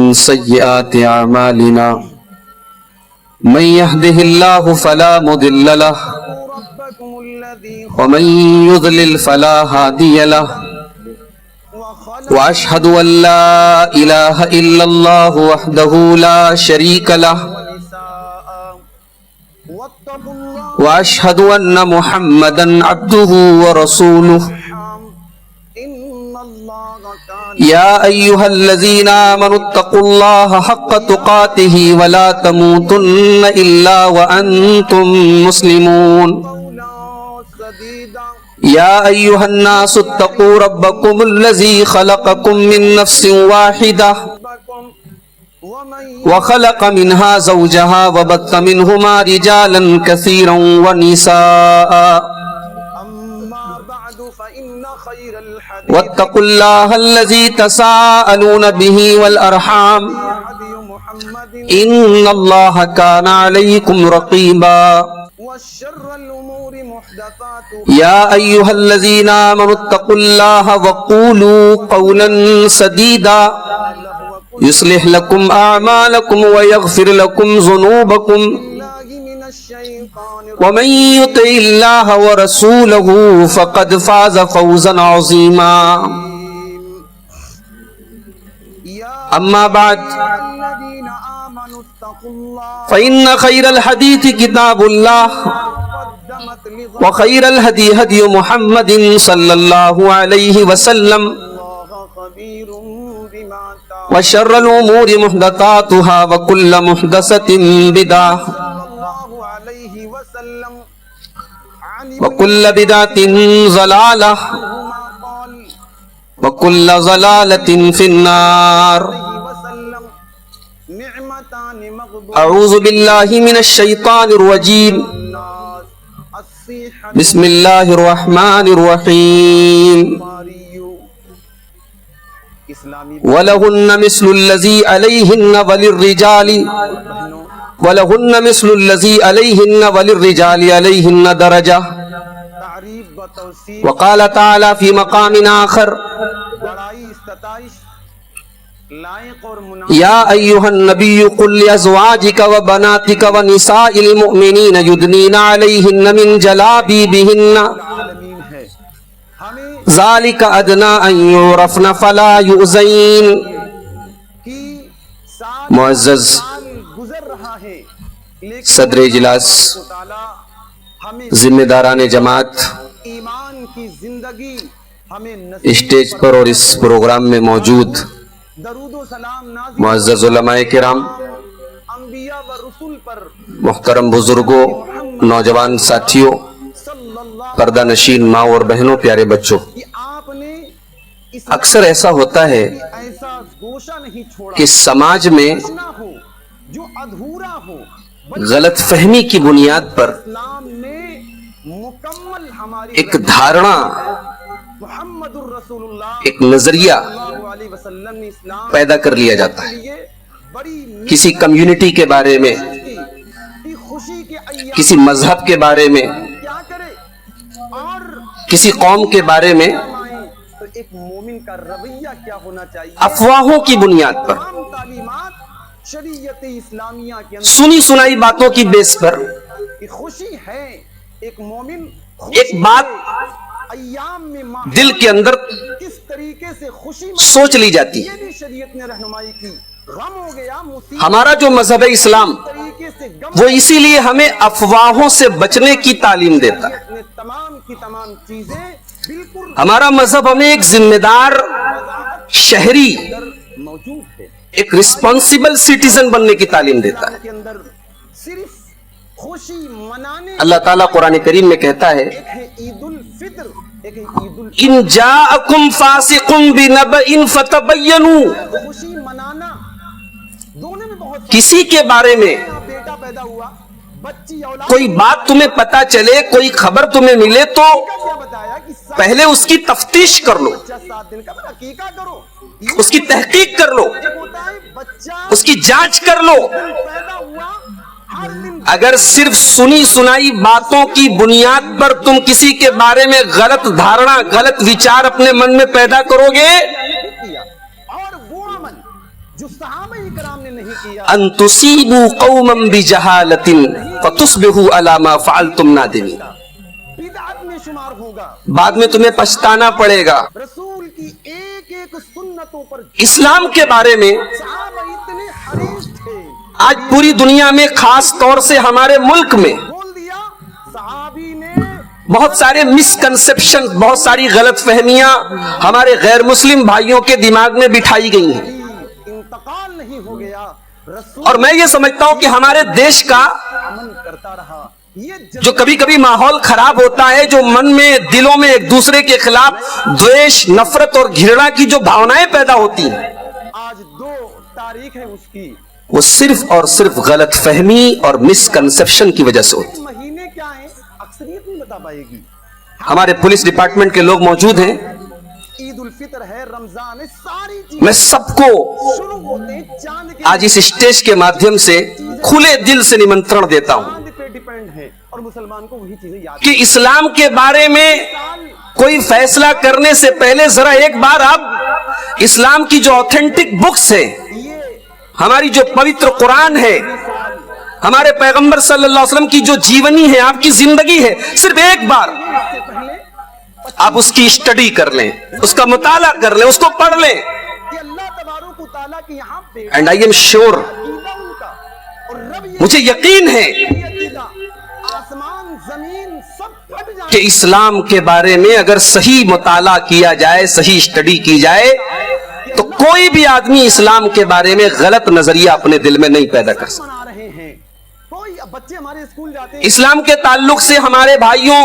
ومن سيئات أعمالنا من يهده الله فلا مضل له ومن يضلل فلا هادي له وأشهد أن لا إله إلا الله وحده لا شريك له وأشهد أن محمدا عبده ورسوله يا أيها الذين آمنوا اتقوا الله حق تقاته ولا تموتن إلا وأنتم مسلمون يا أيها الناس اتقوا ربكم الذي خلقكم من نفس واحدة وخلق منها زوجها وبث منهما رجالا كثيرا ونساء واتقوا الله الذي تساءلون به والأرحام إن الله كان عليكم رقيبا يا أيها الذين آمنوا اتقوا الله وقولوا قولا سديدا يصلح لكم أعمالكم ويغفر لكم ذنوبكم ومن يطع الله ورسوله فقد فاز فوزا عظيما أما بعد فإن خير الحديث كتاب الله وخير الهدي هدي محمد صلى الله عليه وسلم وشر الأمور محدثاتها وكل محدثة بدعة وكل بدعة ضلالة وكل ضلالة في النار أعوذ بالله من الشيطان الرجيم بسم الله الرحمن الرحيم ولهن مثل الذي عليهن وللرجال عليهن درجة وقال تعالى في مقام آخر يا أيها النبي قل لأزواجك وبناتك ونساء المؤمنين يدنين عليهن من جلابيبهن ذلك أدنى أن يعرفن فلا يؤذين. معزز صدر اجلاس، ذمہ داران جماعت، اسٹیج پر اور اس پروگرام میں موجود معزز علماء کرام، محترم بزرگوں، نوجوان ساتھیوں، پردہ نشین ماں اور بہنوں، پیارے بچوں، اکثر ایسا ہوتا ہے کہ سماج میں غلط فہمی کی بنیاد پر ایک دھارنا، ایک نظریہ پیدا کر لیا جاتا ہے. کسی کمیونٹی کے بارے میں، کسی مذہب کے بارے میں، کسی قوم کے بارے میں افواہوں کی بنیاد پر، سنی سنائی باتوں کی بیس پر ایک بات دل کے اندر سوچ لی جاتی ہے. ہمارا جو مذہب اسلام وہ اسی لیے ہمیں افواہوں سے بچنے کی تعلیم دیتا ہے. ہمارا مذہب ہمیں ایک ذمہ دار شہری، ایک رسپانسیبل سٹیزن بننے کی تعلیم دیتا ہے. اللہ تعالیٰ قرآن کریم میں کہتا ہے ان جاءکم فاسق بنبأ فتبینوا. کسی کے بارے میں کوئی بات تمہیں پتا چلے، کوئی خبر تمہیں ملے تو پہلے اس کی تفتیش کر لو، اس کی تحقیق کر لو، اس کی جانچ کر لو. اگر صرف سنی سنائی باتوں کی بنیاد پر تم کسی کے بارے میں غلط دھارنا، غلط وچار اپنے من میں پیدا کرو گے अन तुसीबू कौमम बिजहालतिन फतुस्बिहू अला मा फअलतुम नादिमीन, बाद में तुम्हें पछताना पड़ेगा। रसूल की एक एक सुन्नतों पर इस्लाम के बारे में सहाबा इतने हरीस थे, आज पूरी दुनिया में, खास तौर से हमारे मुल्क में बोल दिया सहाबी ने बहुत सारे मिसकंसेप्शन, बहुत सारी गलत फहमियां हमारे गैर मुस्लिम भाइयों के दिमाग में बिठाई गई हैं। इंतकाल नहीं हो गया, रसूल और मैं ये समझता हूं कि हमारे देश का अमन करता रहा। ये जो कभी कभी माहौल खराब होता है, जो मन में, दिलों में एक दूसरे के खिलाफ द्वेष, नफरत और घृणा की जो भावनाएं पैदा होती हैं, आज 2 तारीख है उसकी, वो सिर्फ और सिर्फ गलत फहमी और मिसकंसेप्शन की वजह से होती है। महीने क्या है अक्सरियत नहीं बता पाएगी। हमारे पुलिस डिपार्टमेंट के लोग मौजूद हैं, ईद उल फितर है, रमजान है, सारी मैं चीजें सबको शुरू होते हैं चांद के, आज इस स्टेज के माध्यम से खुले दिल से निमंत्रण देता हूं चांद पे डिपेंड है और मुसलमान को वही चीजें याद कि इस्लाम के बारे में कोई फैसला करने से पहले जरा एक बार आप इस्लाम की जो ऑथेंटिक बुक्स है, ये हमारी जो पवित्र कुरान है, हमारे पैगंबर सल्लल्लाहु अलैहि वसल्लम की जो जीवनी है, आपकी जिंदगी है, सिर्फ एक बार इससे पहले आप उसकी स्टडी कर लें, उसका मुताला कर लें, उसको पढ़ लें। कि अल्लाह तबारक व तआला की यहाँ पे एंड आई एम श्योर, अकीदा उनका और रब ये मुझे यकीन है अकीदा, आसमान जमीन सब फट जाए कि इस्लाम के बारे में अगर सही मुताला किया जाए, सही स्टडी की जाए, तो कोई भी आदमी इस्लाम के बारे में गलत नजरिया अपने दिल में नहीं पैदा कर सकता। मना रहे हैं। कोई बच्चे हमारे स्कूल जाते हैं, इस्लाम के ताल्लुक से हमारे भाइयों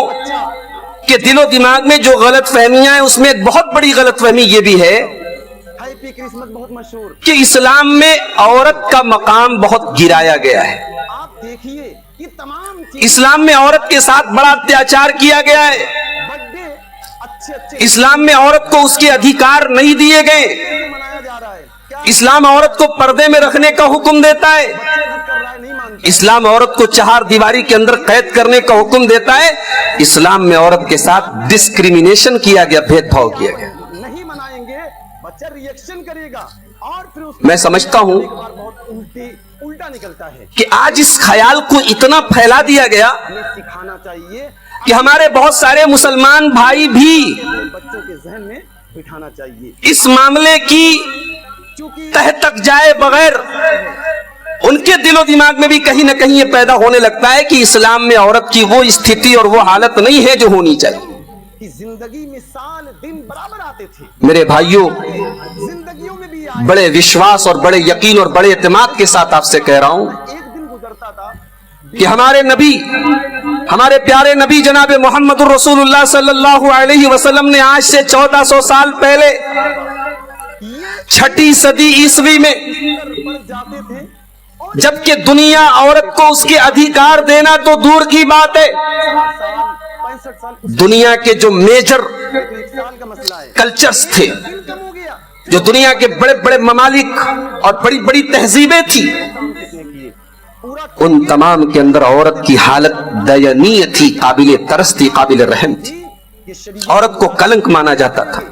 के दिलो दिमाग में जो गलत फहमियां हैं, उसमें एक बहुत बड़ी गलत फहमी ये भी है हैप्पी क्रिसमस बहुत मशहूर, कि इस्लाम में औरत का मकाम बहुत गिराया गया है। आप देखिए कि तमाम चीज इस्लाम में औरत के साथ बड़ा अत्याचार किया गया है। बर्थडे अच्छे इस्लाम में औरत को उसके अधिकार नहीं दिए गए। से मनाया जा रहा है, क्या इस्लाम औरत को पर्दे में रखने का हुक्म देता है। बच्चे जिद कर रहा है नहीं मानते, इस्लाम औरत को 4 दीवारी के अंदर कैद करने का हुक्म देता है। इस्लाम में औरत के साथ डिस्क्रिमिनेशन किया गया, भेदभाव किया गया। नहीं मनाएंगे बच्चा रिएक्शन करेगा और फिर उसके मैं समझता हूं एक बार बहुत उल्टा निकलता है। कि आज इस ख्याल को इतना फैला दिया गया हमें सिखाना चाहिए, कि हमारे बहुत सारे मुसलमान भाई भी अपने बच्चों के जहन में बिठाना चाहिए, इस मामले की क्योंकि तह तक जाए बगैर उनके दिलो दिमाग में भी कहीं ना कहीं ये पैदा होने लगता है कि इस्लाम में औरत की वो स्थिति और वो हालत नहीं है जो होनी चाहिए। कि जिंदगी में साल दिन बराबर आते थे, मेरे भाइयों, जिंदगियों में भी आए, बड़े विश्वास और बड़े यकीन और बड़े एतमाद के साथ आपसे कह रहा हूं एक दिन गुजरता था कि हमारे नबी, हमारे प्यारे नबी जनाब मोहम्मद रसूलुल्लाह सल्लल्लाहु अलैहि वसल्लम ने आज से 1400 साल पहले ये 6ठी सदी ईसवी में, पर जाते थे और जबकि दुनिया औरत को उसके अधिकार देना तो दूर की बात है, 65 साल दुनिया के जो मेजर तो 1 साल का मसला है, कल्चर्स थे, दिन कम हो गया, जो दुनिया के बड़े बड़े ममालिक और बड़ी बड़ी तहजीबें थी, काम किसने किए, पूरा उन तमाम के अंदर औरत की हालत दयनीय थी, काबिल तरस थी, काबिल रहम थी। ये शरीर औरत को कलंक माना जाता था।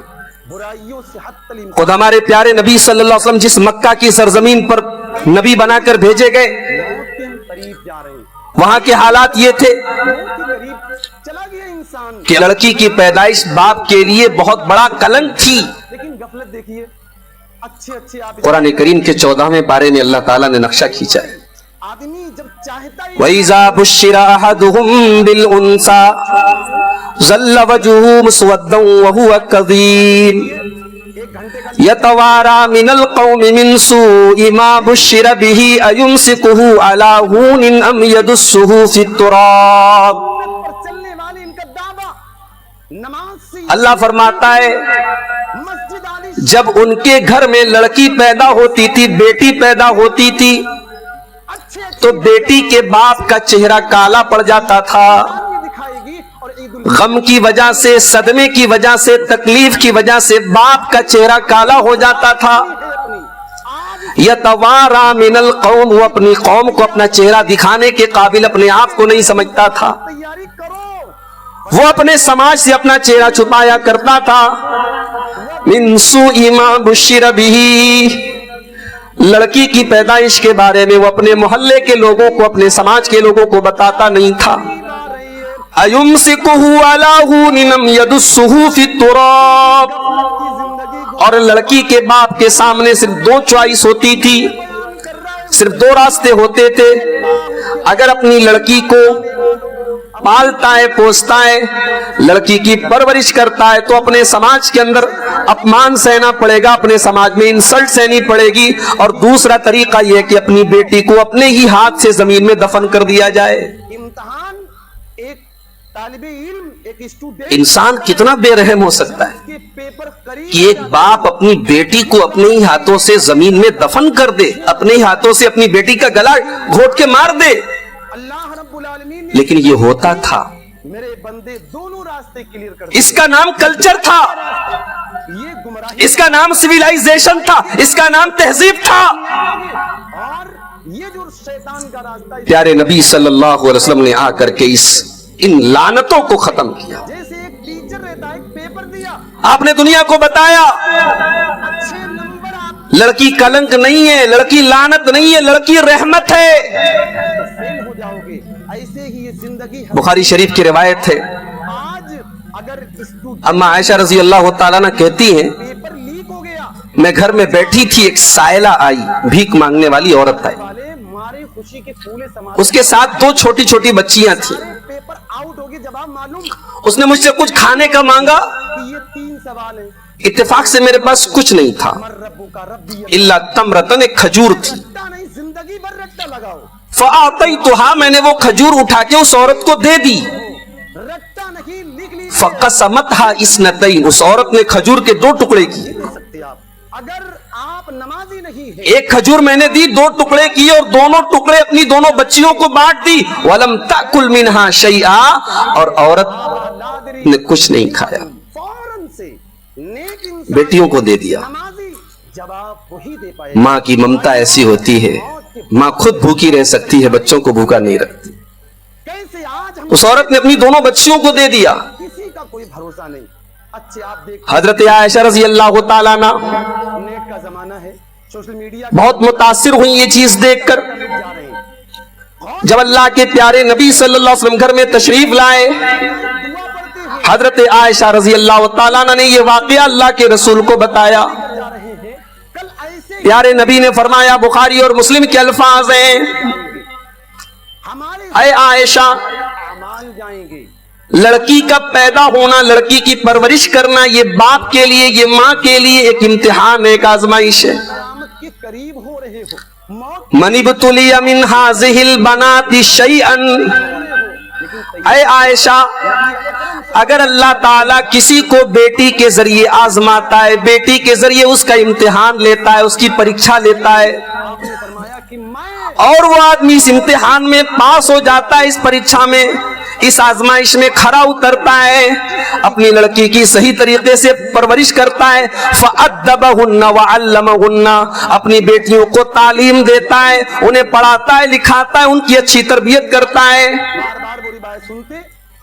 बुराइयों से हद तलीम खुद हमारे प्यारे नबी सल्लल्लाहु अलैहि वसल्लम जिस मक्का की सरजमीन पर नबी बनाकर भेजे गए, मौत के हम करीब जा रहे हैं, वहां के हालात ये थे मौत के करीब चला गया इंसान, कि लड़की की पैदाइश बाप के लिए बहुत बड़ा कलंक थी। लेकिन गफलत देखिए, अच्छे आप कुरान करीम के 14वें पारे में अल्लाह ताला ने नक्शा खींचा है, आदमी जब चाहता ही वइज़ा बुश्शिरा अहदुहुम बिल उनसा ज़ल्ल वजहुहु मुस्वद्दन व हुवा कज़ीम 1 घंटे का यतवारा मिनल कौमि मिन सूइ मा बुश्शिरा बिही अयुमसिकुहु अला हूनिन अम यदुस्सुहु फित्तुराब। पर चलने वाले इनका दावा नमाज से अल्लाह फरमाता है, मस्जिद आली जब उनके घर में लड़की पैदा होती थी, बेटी पैदा होती थी, अच्छे तो बेटी के बाप का चेहरा काला पड़ जाता था। आदमी दिखाएगी और ईद उल गम की वजह से, सदमे की वजह से, तकलीफ की वजह से बाप का चेहरा काला हो जाता था। है अपनी आज यतवारा मिनल कौम, वो अपनी कौम को अपना चेहरा दिखाने के काबिल अपने आप को नहीं समझता था, तैयारी करो, वो अपने समाज से अपना चेहरा छुपाया करता था। मिन सूइ मा बुश्शिरा बिही, लड़की की पैदाइश के बारे में वो अपने मोहल्ले के लोगों को, अपने समाज के लोगों को बताता नहीं था। अयुमसिकुहु अला हुनिनम यदुस्सुहु फित्तुराब। और लड़की के बाप के सामने सिर्फ दो चॉइस होती थी, सिर्फ दो रास्ते होते थे। अगर अपनी लड़की को पालता है, पोसता है, लड़की की परवरिश करता है, तो अपने समाज के अंदर अपमान सहना पड़ेगा, अपने समाज में इंसल्ट सहनी पड़ेगी। और दूसरा तरीका यह कि अपनी बेटी को अपने ही हाथ से जमीन में दफन कर दिया जाए। इम्तिहान एक तालिबे इल्म, एक स्टूडेंट, इंसान कितना बेरहम हो सकता है के पेपर करीब कि एक बाप अपनी बेटी को अपने ही हाथों से जमीन में दफन कर दे, अपने ही हाथों से अपनी बेटी का गला घोट के मार दे। अल्लाह रब्बुल आलमीन ने लेकिन ये होता था। मेरे बंदे दोनों रास्ते क्लियर कर दिए। इसका नाम कल्चर था, ये गुमराही इसका नाम सिविलाइजेशन था, इसका नाम तहजीब था। और ये जो शैतान का रास्ता है, प्यारे नबी सल्लल्लाहु अलैहि वसल्लम ने आकर के इन लानतों को खत्म किया। जैसे एक टीचर रहता है, एक पेपर दिया, आपने दुनिया को बताया अच्छे नंबर आप लड़की कलंक नहीं है, लड़की लानत नहीं है, लड़की रहमत है। फेल हो जाओगे। ऐसे ही ये जिंदगी हम बुखारी शरीफ की रिवायत है, आज अगर स्टूडेंट अम्मा आयशा रजी अल्लाह तआला अन्हा कहती हैं, पेपर लीक हो गया, मैं घर में बैठी थी, एक साइला आई, भीख मांगने वाली औरत आई, वाले मारे खुशी के फूले समाज उसके साथ दो छोटी छोटी बच्चियां थी। पेपर आउट हो गए। जवाब मालूम उसने मुझसे कुछ खाने का मांगा, कि ये 3 सवाल है। इत्तेफाक से मेरे पास कुछ नहीं था, मर रब्बू का रब्बी इल्ला तमरतन, एक खजूर थी। रट्टा नहीं, जिंदगी भर रट्टा लगाओ। फअतैतुहा, मैंने वो खजूर उठा के उस औरत को दे दी। रट्टा नहीं, लिख लीजिए। फक़समतहा इस्नतैन, उस औरत ने खजूर के 2 टुकड़े किए। दे सकते आप। अगर आप नमाजी नहीं है, एक खजूर मैंने दी, 2 टुकड़े किए और दोनों टुकड़े अपनी दोनों बच्चियों को बांट दी। वलम ताकुल मिनहा शैआ, और औरत ने कुछ नहीं खाया, फौरन से नेक इंसान बेटियों को दे दिया। नमाजी जवाब वही दे पाए। माँ की ममता ऐसी होती है, माँ खुद भूखी रह सकती है, बच्चों को भूखा नहीं रखती। कैसे आज हम उस औरत ने अपनी दोनों बच्चियों को दे दिया। किसी का कोई भरोसा नहीं। अच्छे आप देख, हजरत आयशा रजी अल्लाह तआला अन्हा नेट का जमाना है, सोशल मीडिया बहुत मुतासिर हुई ये चीज देखकर। जा रहे हैं। जब अल्लाह के प्यारे नबी सल्लल्लाहु अलैहि वसल्लम घर में तशरीफ लाए, दुआ पढ़ते हुए हजरत आयशा रजी अल्लाह तआला अन्हा ने यह वाकया अल्लाह के रसूल को बताया। जा रहे हैं। कल ऐसे प्यारे नबी ने फरमाया, बुखारी और मुस्लिम के अल्फाज हैं, हमारे ऐ आयशा, मान जाएंगे। लड़की का पैदा होना, लड़की की परवरिश करना, ये बाप के लिए, ये माँ के लिए एक इम्तिहान है, एक आजमाइश है। क़यामत के करीब हो रहे हो, मौत मनिबतुलिया मिन हाज़िहिल बनाति शैअन। लेकिन ऐ आयशा, अगर अल्लाह ताला किसी को बेटी के जरिए आजमाता है, बेटी के जरिए उसका इम्तिहान लेता है, उसकी परीक्षा लेता है, आपने फरमाया कि मैं और वो आदमी इस इम्तिहान में पास हो जाता है, इस परीक्षा में, इस आजमाइश में खरा उतरता है, अपनी लड़की की सही तरीके से परवरिश करता है, फ़अद्दबहुन्ना वअल्लमहुन्ना, अपनी बेटियों को तालीम देता है, उन्हें पढ़ाता है, लिखाता है, उनकी अच्छी तरबियत करता है। बार बार बुरी बात सुनते,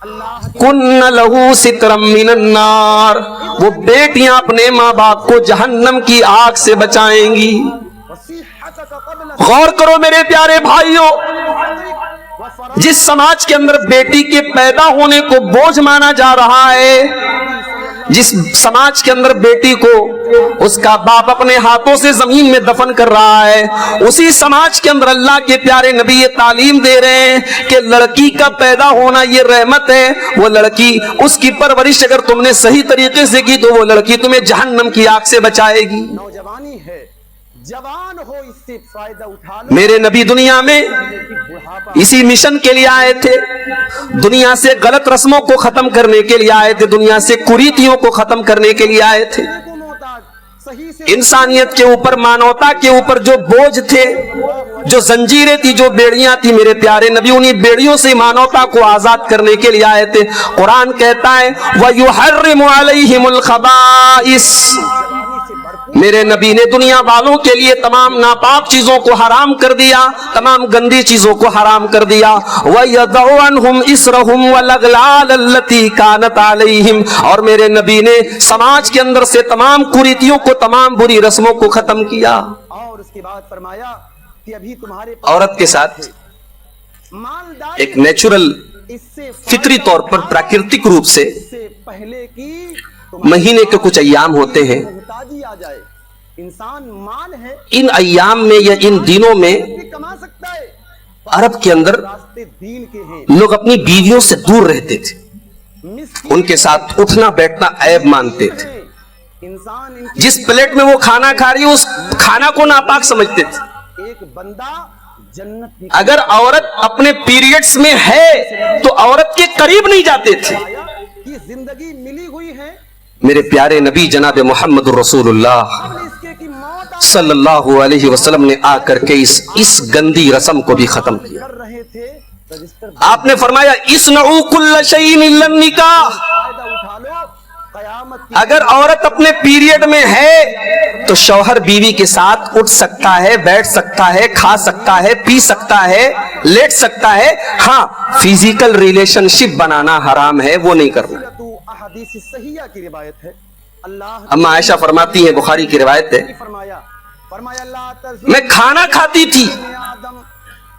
अल्लाह की कुन्न लहू सित्रम मिनन नार, वो बेटियां अपने माँ बाप को जहन्नम की आग से बचाएंगी। वसीहत का क़ब्ल गौर करो मेरे प्यारे भाइयों, व फराग़ जिस समाज के अंदर बेटी के पैदा होने को बोझ माना जा रहा है, जिस समाज के अंदर बेटी को उसका बाप अपने हाथों से जमीन में दफन कर रहा है, उसी समाज के अंदर अल्लाह के प्यारे नबी ये तालीम दे रहे हैं कि लड़की का पैदा होना ये रहमत है। वो लड़की, उसकी परवरिश अगर तुमने सही तरीके से की तो वो लड़की तुम्हें जहन्नम की आग से बचाएगी। नौजवानी है, जवान हो, इससे फायदा उठा लो। मेरे नबी दुनिया में बुढ़ापा इसी मिशन के लिए आए थे, दुनिया से गलत रस्मों को खत्म करने के लिए आए थे, दुनिया से कुरीतियों को खत्म करने के लिए आए थे। को मोहताज, सही से इंसानियत के ऊपर, मानवता के ऊपर जो बोझ थे, जो जंजीरें थी, जो बेड़ियां थी, मेरे प्यारे नबी उन्हीं बेड़ियों से मानवता को आजाद करने के लिए आए थे। कुरान कहता है, वयुहर्रिमु अलैहिमुल खबाइस, मेरे नबी ने दुनिया वालों के लिए तमाम नापाक चीजों को हराम कर दिया, तमाम गंदी चीजों को हराम कर दिया। वयदउ अन्हुम इसरहुम वलगलाल अल्लती कानत अलैहिम, और मेरे नबी ने समाज के अंदर से तमाम कुरीतियों को, तमाम बुरी रस्मों को खत्म किया। और उसके के बाद फरमाया कि अभी तुम्हारे औरत के साथ मालदार एक नेचुरल इससे फितरी तौर पर प्राकृतिक रूप से पहले की महीने के कुछ अय्याम होते हैं। मुहताजी आ जाए। इंसान माल है, इन अय्याम में या इन दिनों में भी कमा सकता है, अरब के अंदर रास्ते दीन के हैं। लोग अपनी बीवियों से दूर रहते थे, मिस्कीन उनके साथ उठना बैठना ऐब मानते थे। है। इंसान इनकी जिस प्लेट में वो खाना खा रही है उस खाना को नापाक समझते थे। एक बंदा जन्नत भी अगर औरत अपने पीरियड्स में है तो औरत के करीब नहीं जाते थे। पाया कि जिंदगी मिली हुई है, मेरे प्यारे नबी जनाब मोहम्मद रसूलुल्लाह अब इसके की मौत आ सल्लल्लाहु अलैहि वसल्लम ने आकर के इस गंदी रस्म को भी खत्म किया। कर रहे थे। रजिस्टर आपने फरमाया इस्नऊ कुल्ल शैइन इल्ला निकाह। फायदा उठा लो, कयामत की अगर औरत अपने पीरियड में है तो शौहर बीवी के साथ उठ सकता है, बैठ सकता है, खा सकता है, पी सकता है, लेट सकता है। हाँ, फिजिकल रिलेशनशिप बनाना हराम है, वो नहीं करना। तू अहादीस सहीहा की रिवायत है। अल्लाह अम्मा आयशा फरमाती है, बुखारी की रिवायत है, ने फरमाया अल्लाह तज़्लिम मैं खाना खाती थी आदम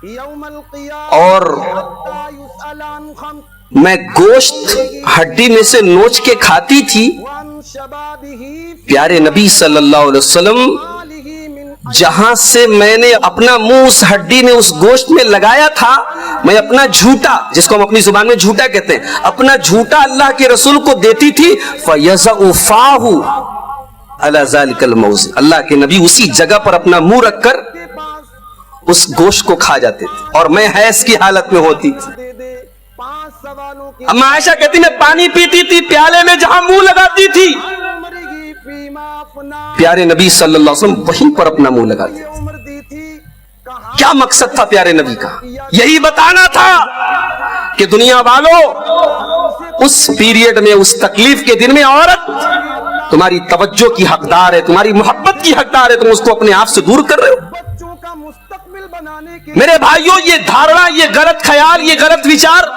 यौमल क़ियामह और हत्ता युसअल अन खम्स मैं गोश्त हड्डी में से नोच के खाती थी। वन शबाबिही प्यारे नबी सल्लल्लाहु अलैहि वसल्लम, मालिही मिन जहां से मैंने अपना मुंह उस हड्डी में उस गोश्त में लगाया था, मैं अपना झूठा, जिसको हम अपनी जुबान में झूठा कहते हैं, अपना झूठा अल्लाह के रसूल को देती थी। फयज़उ फ़ाहु अला ज़ालिकल मौज़ि, अल्लाह के नबी उसी जगह पर अपना मुंह रखकर के पास उस गोश्त को खा जाते थे और मैं हैज़ की हालत में होती थी। दे दे 5 सवालों की अम्मा आयशा कहती मैं पानी पीती थी, प्याले में जहां मुंह लगाती थी, उम्रगी फीमा अपना प्यारे नबी सल्लल्लाहु अलैहि वसल्लम वहीं पर अपना मुंह लगाते। ये उम्र दी थी कहां क्या मकसद था प्यारे नबी का? यही बताना था कि दुनिया वालों, उस पीरियड में, उस तकलीफ के दिन में औरत तुम्हारी तवज्जो की हकदार है, तुम्हारी मोहब्बत की हकदार है, तुम उसको अपने आप से दूर कर रहे हो। बच्चों का मुस्तकबिल बनाने के मेरे भाइयों, ये धारणा, ये गलत ख्याल, ये गलत विचार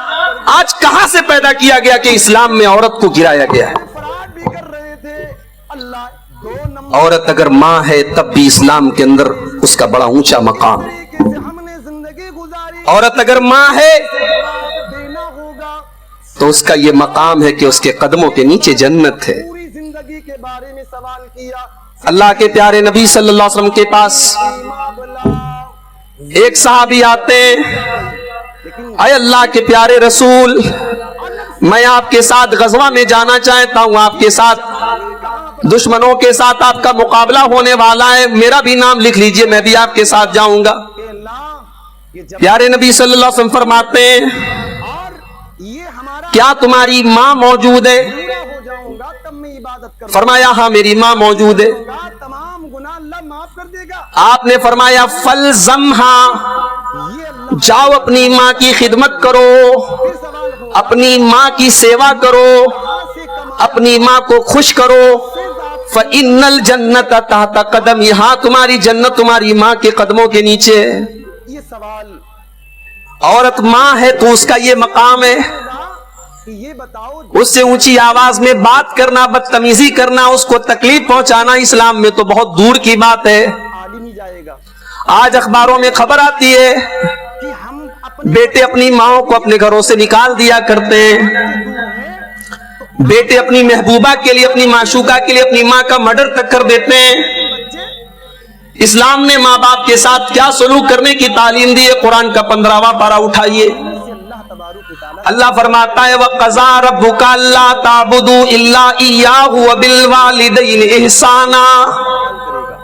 आज कहां से पैदा किया गया कि इस्लाम में औरत को गिराया गया है। फराड भी कर रहे थे। अल्लाह 2 नंबर औरत अगर मां है तब भी इस्लाम के अंदर उसका बड़ा ऊंचा मकाम है। तरीके से हमने जिंदगी गुजारी, औरत अगर मां है जवाब देना होगा। तो उसका ये मकाम है कि उसके कदमों के नीचे जन्नत है। पूरी जिंदगी के बारे में सवाल किया। अल्लाह के प्यारे नबी सल्लल्लाहु अलैहि वसल्लम के पास सीमा बुला, एक सहाबी आते, लेकिन अय अल्लाह के प्यारे रसूल, मैं आपके साथ गजवा में जाना चाहता हूं, आपके साथ दुश्मनों के साथ आपका मुकाबला होने वाला है, मेरा भी नाम लिख लीजिए, मैं भी आपके साथ जाऊंगा। के अल्लाह ये जब प्यारे नबी सल्लल्लाहु अलैहि वसल्लम फरमाते हैं, और ये हमारा क्या तुम्हारी मां मौजूद है? पूरा हो जाऊंगा तब मैं इबादत करूंगा। फरमाया हाँ, मेरी मां मौजूद है। तमाम गुनाह अल्लाह माफ कर देगा। आपने फरमाया फलज़म्हा, ये अल्लाह जाओ अपनी मां की खिदमत करो, फिर सवाल हो अपनी मां की सेवा करो, कहां से कमा अपनी मां को खुश करो। फ़इन्नल जन्नत तहत कदम, यहाँ तुम्हारी जन्नत तुम्हारी मां के कदमों के नीचे है। ये सवाल औरत मां है तो उसका ये मकाम है। होगा कि ये बताओ उससे ऊंची आवाज में बात करना, बदतमीजी करना, उसको तकलीफ पहुंचाना इस्लाम में तो बहुत दूर की बात है। आलिम ही जाएगा आज अखबारों में खबर आती है, कि हम अपने बेटे अपनी माओं को अपने घरों से निकाल दिया करते हैं, दूर हैं, बेटे अपनी महबूबा के लिए, अपनी माशूका के लिए अपनी माँ का मर्डर तक कर देते हैं। बच्चे इस्लाम ने माँ बाप के साथ क्या सलूक करने की तालीम दी है? कुरान का 15वां पारा उठाइए, से अल्लाह तबारुक व तआला अल्लाह फरमाता है वक़ज़ा रब्बुका अल्ला ताबुदू इल्ला इय्याहु व बिल वालिदैनि इहसाना। करेगा।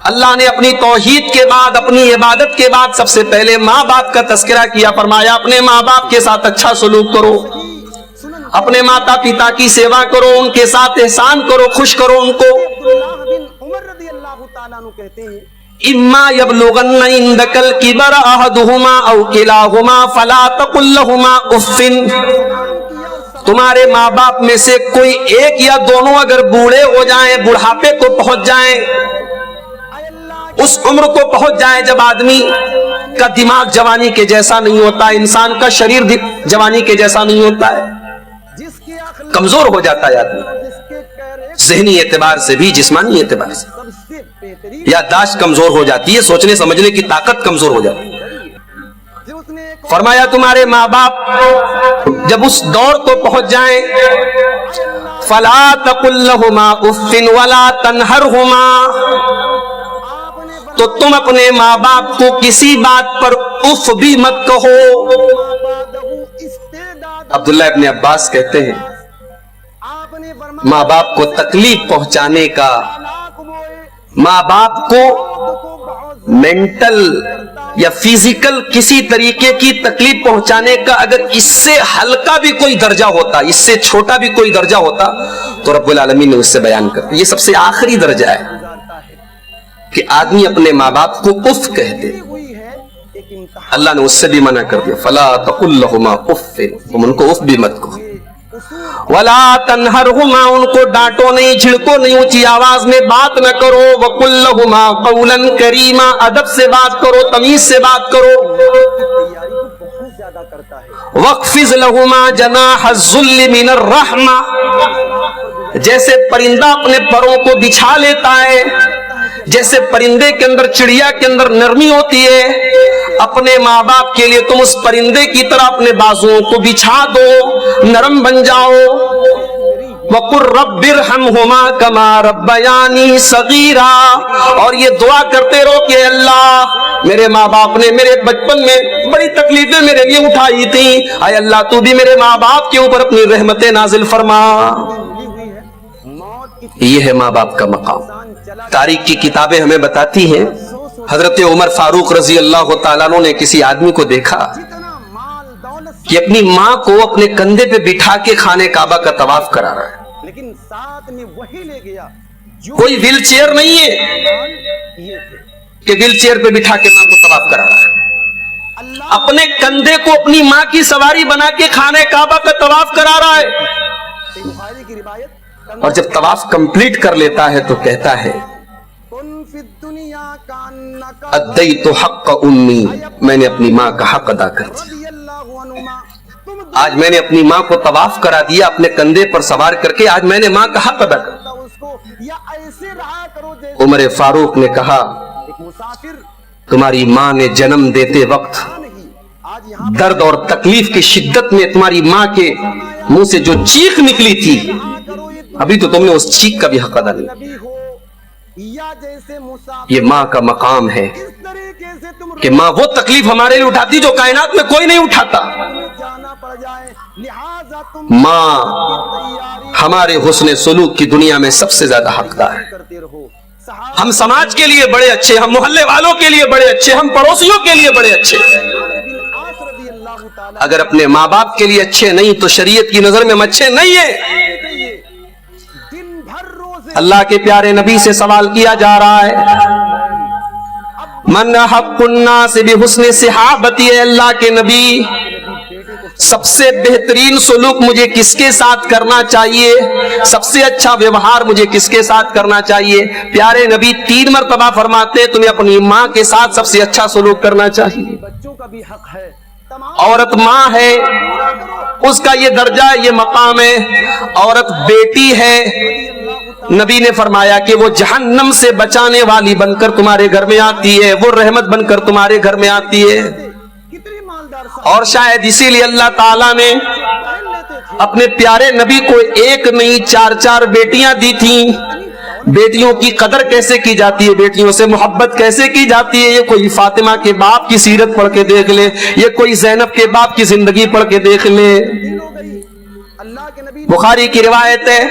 अल्लाह ने अपनी तौहीद के बाद, अपनी इबादत के बाद सबसे पहले माँ बाप का तस्करा किया। फरमाया अपने माँ बाप के साथ अच्छा सलूक करो, सुनन अपने माता पिता की सेवा करो, उनके साथ एहसान करो, खुश करो उनको। अब्दुल्लाह बिन उमर रज़ियल्लाहु तआला अन्हु कहते हैं, इम्मा यबलुगन्ना इंदकल किबर अहदुहुमा औ किलाहुमा फला तकुल लहुमा उफ्फिन। तुम्हारे माँ बाप में से कोई एक या दोनों अगर बूढ़े हो जाएं, बुढ़ापे को पहुंच जाएं, आय अल्लाह उस उम्र को पहुंच जाए जब आदमी का दिमाग जवानी के जैसा नहीं होता, इंसान का शरीर जवानी के जैसा नहीं होता है, जिसके अखलाक कमजोर हो जाता है आदमी, जिसके कहरे ज़हनी एतबार से भी, जिस्मानी एतबार से। सबसे बेहतरीन याददाश्त कमजोर हो जाती है, सोचने समझने की ताकत कमजोर हो जाती है। जो उसने एक फरमाया तुम्हारे माँ बाप जब उस दौर को पहुंच जाएं, फला तकुल्लहुमा उफ्फिन वला तनहरहुमा, आपने तो तुम अपने माँ बाप को किसी बात पर उफ भी मत कहो। बरमाबादहु इस्तेदाद अब्दुल्ला इब्ने अब्बास कहते हैं आपने माँ बाप को तकलीफ पहुंचाने का, बरमालाक बोए माँ बाप को को बहुत मेंटल या फिजिकल किसी तरीके की तकलीफ पहुंचाने का अगर इससे हल्का भी कोई दर्जा होता, इससे छोटा भी कोई दर्जा होता, तो रब्बुल आलमीन ने उससे बयान कर, ये सबसे आखिरी दर्जा है गुजारता है। कि आदमी अपने माँ बाप को उफ कह दे। हुई है एक इम्तिहान अल्लाह ने उससे भी मना कर दिया, फला तकुल्लहुमा उफ्फिन, तुम उनको उफ भी मत कहो। उसूल वला तनहरहुमा, उनको डांटो नहीं, छिड़को नहीं, ऊंची आवाज में बात न करो। वकुल्लहुमा कौलन करीमा, अदब से बात करो, तमीज से बात करो। तैयारी को बहुत ज्यादा करता है। वक्फिज लहुमा जनाहज़ुल्ल मिनर रहमा, जैसे परिंदा अपने परों को बिछा लेता है, जैसे परिंदे के अंदर, चिड़िया के अंदर नरमी होती है, अपने माँ बाप के लिए तुम उस परिंदे की तरह अपने बाजुओं को बिछा दो, नरम बन जाओ। वकुर रब्बिरहमहुमा कमा रब्बयानी सगीरा, और ये दुआ करते रहो कि अल्लाह मेरे माँ बाप ने मेरे बचपन में बड़ी तकलीफें मेरे लिए उठाई थी, आय अल्लाह तू भी मेरे माँ बाप के ऊपर अपनी रहमतें नाजिल फरमा। मिली हुई है मौत की ये है माँ बाप का मकाम। इंसान चला तारीख की किताबें हमें बताती हैं, हजरत उमर फारूक रजी अल्लाह तआला अन्हु ने किसी आदमी को देखा जितना माल दौलत कि अपनी माँ को अपने कंधे पे बिठा के खाने काबा का तवाफ करा रहा है। लेकिन साथ में वही ले गया जो कोई व्हील चेयर नहीं है माल ये थे। कि व्हील चेयर पे बिठा के माँ को तवाफ करा रहा है, अल्लाह अपने कंधे को अपनी माँ की सवारी बना के खाने काबा का तवाफ करा रहा है। सही बुखारी की रिवायत, और जब तवाफ कंप्लीट कर लेता है तो कहता है कुन फिद दुनिया का नका अद्दई तो हक उम्मी, मैंने अपनी माँ का हक अदा कर दिया। रदियल्लाहु अन्हुमा, तुम आज मैंने अपनी माँ को तवाफ करा दिया, अपने कंधे पर सवार करके आज मैंने माँ का हक अदा कर दिया। उसको या ऐसे रहा करो जैसे उमर फारूक ने कहा एक मुसाफिर तुम्हारी माँ ने जन्म देते वक्त था नहीं, आज यहाँ दर्द और तकलीफ की शिद्दत में तुम्हारी माँ के मुंह से जो चीख निकली थी, रहा करो ये अभी तो तुमने उस चीख का भी हक अदा नहीं। नबी हो या जैसे मुसाफिर, ये माँ का मकाम है इस तरीके से तुम कि माँ वो तकलीफ हमारे लिए उठाती जो कायनात में कोई नहीं उठाता। में जाना पड़ जाए, लिहाजा तुम माँ तैयारी हमारे हुस्न सुलूक की दुनिया में सबसे ज्यादा हकदार है। करते रहो। सहाबा हम समाज के लिए बड़े अच्छे, हम मोहल्ले वालों के लिए बड़े अच्छे, हम पड़ोसियों के लिए बड़े अच्छे, बिन आस रदियल्लाहु ताला अगर अपने माँ बाप के लिए अच्छे नहीं तो शरीयत की नजर में हम अच्छे नहीं है। कहिए, दिन भर रोजे अल्लाह के प्यारे नबी से सवाल किया जा रहा है, मन हक़ुन्ना से भी हुस्न सहाबती, अल्लाह के नबी सबसे बेहतरीन सुलूक मुझे किसके साथ करना चाहिए, सबसे अच्छा व्यवहार मुझे किसके साथ करना चाहिए। प्यारे नबी 3 मरतबा फरमाते तुम्हें अपनी माँ के साथ सबसे अच्छा सुलूक करना चाहिए। बच्चों का भी हक है, तमाम औरत माँ है, उसका ये दर्जा है, ये मकाम है। औरत बेटी है, नबी ने फरमाया कि वो जहन्नम से बचाने वाली बनकर तुम्हारे घर में आती है, वो रहमत बनकर तुम्हारे घर में आती है। कितनी मालदार और शायद इसीलिए अल्लाह ताला ने पहन लेते थे, अपने प्यारे नबी को एक नहीं 4-4 बेटियां दी थी। बेटियों की कदर कैसे की जाती है, बेटियों से मोहब्बत कैसे की जाती है, ये कोई फातिमा के बाप की सीरत पढ़ के देख ले, ये कोई ज़ैनब के बाप की जिंदगी पढ़ के देख ले। दिन हो गई। अल्लाह के नबी ने बुखारी की रिवायत है,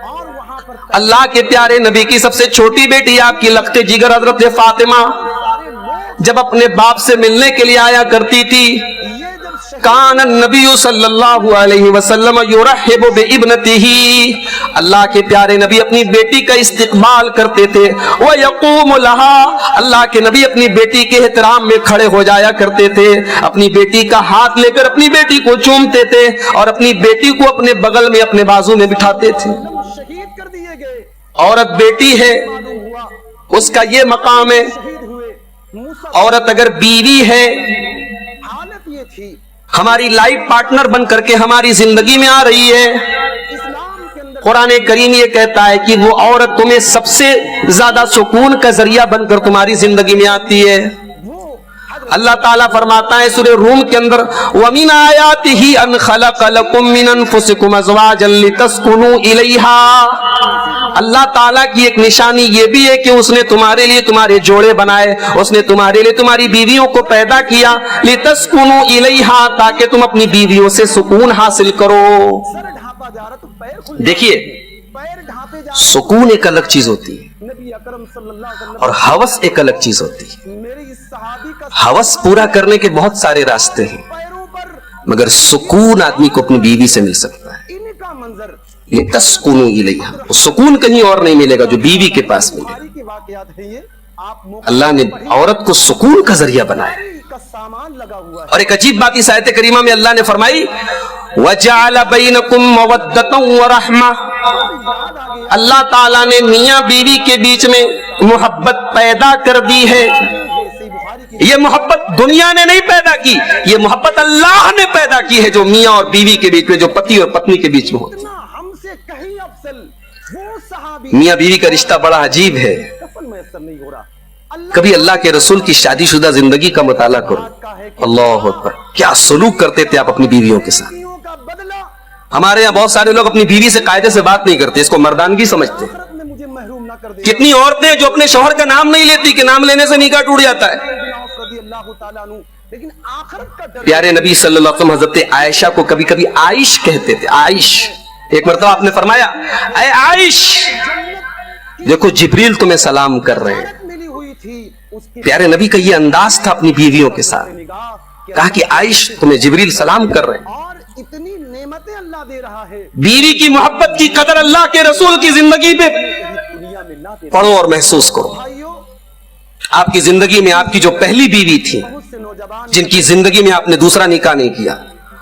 और वहां पर अल्लाह के प्यारे नबी की सबसे छोटी बेटी आपकी लख्ते जिगर हजरत फातिमा सारे लोग जब अपने बाप से मिलने के लिए आया करती थी, ये जब शहीद कान नबी सल्लल्लाहु अलैहि वसल्लम युरहिबु बिइब्नतिही, अल्लाह के प्यारे नबी अपनी बेटी का इस्तकबाल करते थे। व यक़ूमु लहा, अल्लाह के नबी अपनी बेटी के एहतराम में खड़े हो जाया करते थे, अपनी बेटी का हाथ लेकर अपनी बेटी को चूमते थे और अपनी बेटी को अपने बगल में अपने बाजू में बिठाते थे। शहीद कर दिए गए, औरत बेटी है, मालूम हुआ उसका ये मकाम है। शहीद हुए। मूसा औरत अगर बीवी है, हालत ये थी, हमारी लाइफ पार्टनर बन करके हमारी जिंदगी में आ रही है, इस्लाम के अंदर قرآن کریم یہ کہتا ہے کہ وہ عورت تمہیں سب سے زیادہ سکون کا ذریعہ بن کر تمہاری زندگی میں آتی ہے. اللہ تعالیٰ فرماتا ہے سورہ روم کے اندر وَمِنْ آيَاتِهِ أَنْ خَلَقَ لَكُم مِّنْ أَنفُسِكُمْ أَزْوَاجًا لِتَسْكُنُوا إِلَيْهَا. اللہ تعالیٰ کی ایک نشانی یہ بھی ہے کہ اس نے تمہارے لیے تمہارے جوڑے بنائے, اس نے تمہارے لیے تمہاری بیویوں کو پیدا کیا لِتَسْكُنُوا إِلَيْهَا, تاکہ تم اپنی بیویوں سے سکون حاصل کرو. دیکھیے سکون ایک الگ چیز ہوتی ہے اور ہوس ایک الگ چیز ہوتی ہے. ہوس پورا کرنے کے بہت سارے راستے ہیں, مگر سکون آدمی کو اپنی بیوی سے مل سکتا ہے. یہ تسکونوا الیہا, سکون کہیں اور نہیں ملے گا جو بیوی کے پاس ملے. اللہ نے عورت کو سکون کا ذریعہ بنایا. اور ایک عجیب بات اس آیت کریمہ میں اللہ نے فرمائی وَجَعَلَ بَيْنَكُمْ مَوَدَّةً وَرَحْمَةً. اللہ تعالیٰ نے میاں بیوی کے بیچ میں محبت پیدا کر دی ہے. یہ محبت دنیا نے نہیں پیدا کی, یہ محبت اللہ نے پیدا کی ہے جو میاں اور بیوی کے بیچ میں, جو پتی اور پتنی کے بیچ میں ہوتی ہے. میاں بیوی کا رشتہ بڑا عجیب ہے. کبھی اللہ کے رسول کی شادی شدہ زندگی کا مطالعہ کرو, اللہ اکبر, کیا سلوک کرتے تھے آپ اپنی بیویوں کے ساتھ. ہمارے یہاں بہت سارے لوگ اپنی بیوی سے قاعدے سے بات نہیں کرتے, اس کو مردانگی سمجھتے. کتنی عورتیں جو اپنے شوہر کا نام نہیں لیتی کہ نام لینے سے نکاح ٹوٹ جاتا ہے. پیارے نبی صلی اللہ علیہ وسلم حضرت عائشہ کو کبھی کبھی عائش کہتے تھے. عائش, ایک مرتبہ آپ نے فرمایا اے عائش دیکھو جبریل تمہیں سلام کر رہے ہیں. پیارے نبی کا یہ انداز تھا اپنی بیویوں کے ساتھ, کہا کہ عائش تمہیں جبریل سلام کر رہے ہیں. بیوی کی محبت کی قدر اللہ کے رسول کی زندگی پہ پڑھو اور محسوس کرو. آپ کی زندگی میں آپ کی جو پہلی بیوی تھی, جن کی زندگی میں آپ نے دوسرا نکاح نہیں کیا,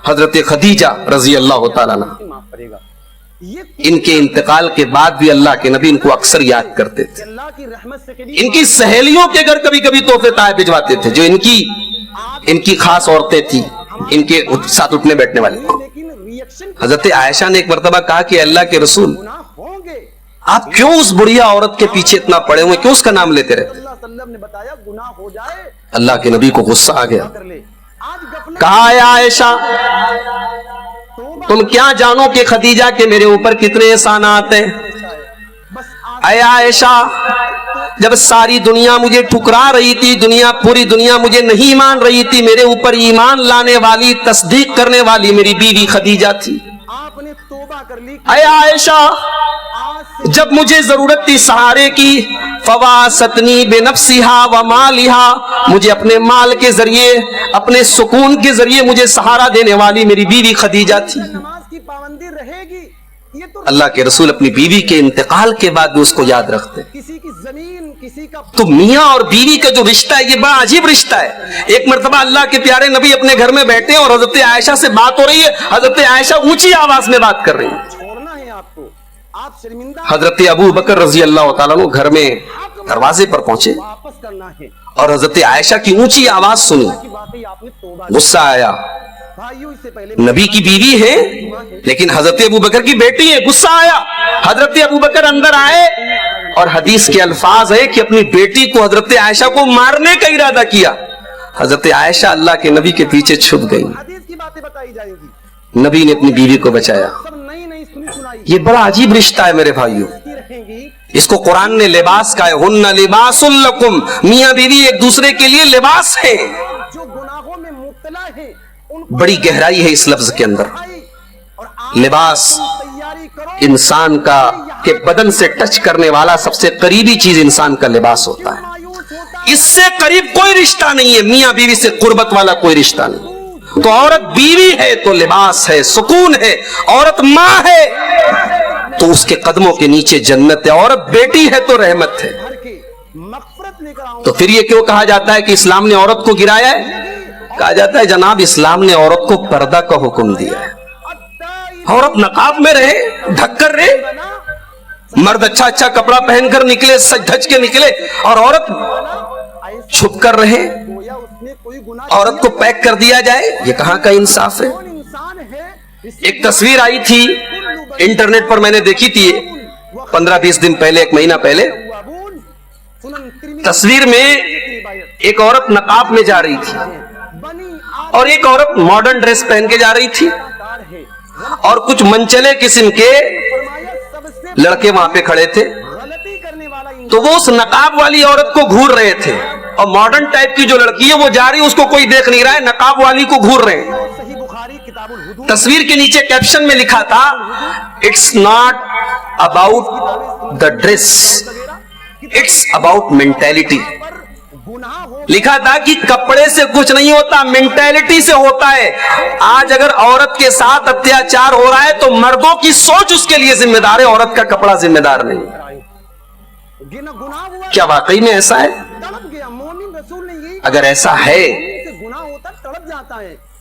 حضرت خدیجہ رضی اللہ تعالیٰ عنہ, ان کے انتقال کے بعد بھی اللہ کے نبی ان کو اکثر یاد کرتے تھے. ان کی سہیلیوں کے گھر کبھی کبھی تحفے تحائف بھجواتے تھے, جو ان کی خاص عورتیں تھیں, ان کے ساتھ اٹھنے بیٹھنے والے. حضرت عائشہ نے ایک مرتبہ کہا کہ اللہ کے رسول آپ کیوں اس بڑھیا عورت کے پیچھے اتنا پڑے ہوئے, کیوں اس کا نام لیتے رہتے. اللہ کے نبی کو غصہ آ گیا, کہا اے عائشہ تم کیا جانو کہ خدیجہ کے میرے اوپر کتنے احسانات ہیں. اے عائشہ جب ساری دنیا مجھے ٹھکرا رہی تھی, پوری دنیا مجھے نہیں مان رہی تھی, میرے اوپر ایمان لانے والی, تصدیق کرنے والی میری بیوی خدیجہ تھی. اے عائشہ جب مجھے ضرورت تھی سہارے کی, فواستنی بنفسہا ومالہا, مجھے اپنے مال کے ذریعے, اپنے سکون کے ذریعے مجھے سہارا دینے والی میری بیوی خدیجہ تھی. اللہ کے رسول اپنی بیوی کے انتقال کے بعد بھی اس کو یاد رکھتے. تو میاں اور بیوی کا جو رشتہ ہے یہ بڑا عجیب رشتہ ہے. ایک مرتبہ اللہ کے پیارے نبی اپنے گھر میں بیٹھے ہیں اور حضرت عائشہ سے بات ہو رہی ہے. حضرت عائشہ اونچی آواز میں بات کر رہی ہیں. حضرت ابو بکر رضی اللہ تعالیٰ عنہ گھر میں دروازے پر پہنچے اور حضرت عائشہ کی اونچی آواز سنی, غصہ آیا. نبی کی بیوی ہے لیکن حضرت ابو بکر کی بیٹی ہے, غصہ آیا. حضرت ابو بکر اندر آئے اور حدیث کے الفاظ ہے کہ اپنی بیٹی کو, حضرت عائشہ کو مارنے کا ارادہ کیا. حضرت عائشہ اللہ کے نبی کے پیچھے چھپ گئی. نبی نے اپنی بیوی کو بچایا. یہ بڑا عجیب رشتہ ہے میرے بھائیوں. اس کو قرآن نے لباس کہا ہے, ہن لباس لکم, میاں بیوی ایک دوسرے کے لیے لباس ہے. بڑی گہرائی ہے اس لفظ کے اندر. لباس انسان کا کہ بدن سے ٹچ کرنے والا سب سے قریبی چیز انسان کا لباس ہوتا ہے. اس سے قریب کوئی رشتہ نہیں ہے, میاں بیوی سے قربت والا کوئی رشتہ نہیں. تو عورت بیوی ہے تو لباس ہے, سکون ہے. عورت ماں ہے تو اس کے قدموں کے نیچے جنت ہے. عورت بیٹی ہے تو رحمت ہے. تو پھر یہ کیوں کہا جاتا ہے کہ اسلام نے عورت کو گرایا ہے؟ کہا جاتا ہے جناب اسلام نے عورت کو پردہ کا حکم دیا ہے. عورت نقاب میں رہے, ڈھک کر رہے. مرد اچھا اچھا کپڑا پہن کر نکلے, سج دھج کے نکلے, اور عورت چھپ کر رہے. عورت کو پیک کر دیا جائے, یہ کہاں کا انصاف ہے؟ ایک تصویر آئی تھی इंटरनेट पर मैंने देखी थी 15-20 दिन पहले, 1 महीना पहले, तस्वीर में एक औरत नकाब में जा रही थी और एक औरत मॉडर्न ड्रेस पहन के जा रही थी और कुछ मनचले किस्म के लड़के वहां पे खड़े थे। तो वो उस नकाब वाली औरत को घूर रहे थे और मॉडर्न टाइप की जो लड़की है वो जा रही है, उसको कोई देख नहीं रहा है, नकाब वाली को घूर रहे हैं। तस्वीर के नीचे कैप्शन में लिखा था, it's not about the dress, it's about mentality. लिखा था कि कपड़े से कुछ नहीं होता, मेंटेलिटी से होता है। आज अगर औरत के साथ अत्याचार हो रहा है तो मर्दों की सोच उसके लिए जिम्मेदार है, औरत का कपड़ा जिम्मेदार नहीं। क्या वाकई में ऐसा है? अगर ऐसा है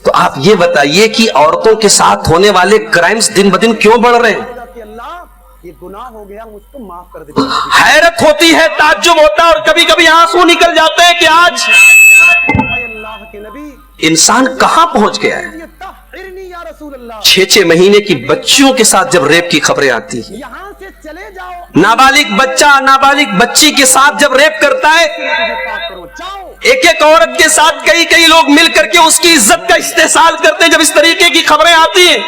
तो आप ये बताइए कि औरतों के साथ होने वाले क्राइम्स दिन ब दिन क्यों बढ़ रहे हैं? ये गुनाह हो गया, मुझको माफ कर दे। हैरत होती है, ताज्जुब होता है और कभी कभी आंसू निकल जाते हैं कि आज अल्लाह के नबी इंसान कहां पहुंच गया है। 6-6 महीने की बच्चियों के साथ जब रेप की खबरें आती हैं, यहाँ से चले जाओ, नाबालिग बच्चा नाबालिग बच्ची के साथ जब रेप करता है, एक एक औरत के साथ कई कई लोग मिल करके उसकी इज्जत का इस्तेसाल करते हैं। जब इस तरीके की खबरें आती हैं